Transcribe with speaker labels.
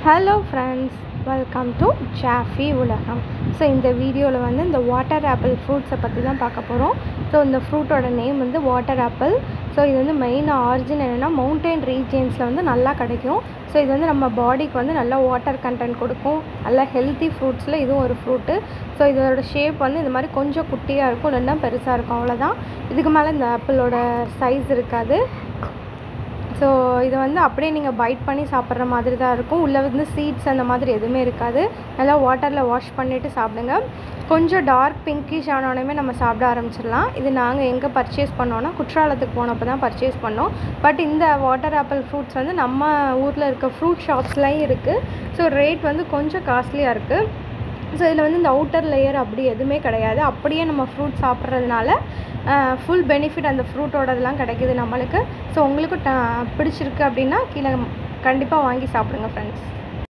Speaker 1: Hello friends, welcome to Jaffy உலகம். So இந்த வீடியோவில் வந்து இந்த வாட்டர் ஆப்பிள் ஃப்ரூட்ஸை பற்றி தான் பார்க்க போகிறோம். ஸோ இந்த ஃப்ரூட்டோட நேம் வந்து வாட்டர் ஆப்பிள். ஸோ இது வந்து மெயினாக ஆரிஜின் என்னென்னா மவுண்டைன் ரீஜியன்ஸில் வந்து நல்லா கிடைக்கும். ஸோ இது வந்து நம்ம பாடிக்கு வந்து நல்லா வாட்டர் கண்டென்ட் கொடுக்கும். நல்லா ஹெல்த்தி ஃப்ரூட்ஸில் இதுவும் ஒரு ஃப்ரூட்டு. ஸோ இதோட ஷேப் வந்து இந்த மாதிரி கொஞ்சம் குட்டியாக இருக்கும், இல்லைன்னா பெருசாக இருக்கும், அவ்வளோதான். இதுக்கு மேலே இந்த ஆப்பிளோட சைஸ் இருக்காது. ஸோ இது வந்து அப்படியே நீங்கள் பைட் பண்ணி சாப்பிட்ற மாதிரி தான் இருக்கும். உள்ளே வந்து சீட்ஸ் அந்த மாதிரி எதுவுமே இருக்காது. நல்லா வாட்டரில் வாஷ் பண்ணிவிட்டு சாப்பிடுங்க. கொஞ்சம் டார்க் பிங்கிஷ் ஆனோடனே நம்ம சாப்பிட ஆரம்பிச்சிடலாம். இது நாங்கள் எங்கே பர்ச்சேஸ் பண்ணோன்னா குற்றாலத்துக்கு போனப்போ தான் பர்ச்சேஸ் பண்ணோம். பட் இந்த வாட்டர் ஆப்பிள் ஃப்ரூட்ஸ் வந்து நம்ம ஊரில் இருக்க ஃப்ரூட் ஷாப்ஸ்லையும் இருக்குது. ஸோ ரேட் வந்து கொஞ்சம் காஸ்ட்லியாக இருக்குது. ஸோ இதில் வந்து இந்த அவுட்டர் லேயர் அப்படி எதுவுமே கிடையாது. அப்படியே நம்ம ஃப்ரூட் சாப்பிட்றதுனால ஃபுல் பெனிஃபிட் அந்த ஃப்ரூட்டோடதெல்லாம் கிடைக்கிது நம்மளுக்கு. ஸோ உங்களுக்கு பிடிச்சிருக்கு அப்படின்னா கீழே கண்டிப்பாக வாங்கி சாப்பிடுங்க ஃப்ரெண்ட்ஸ்.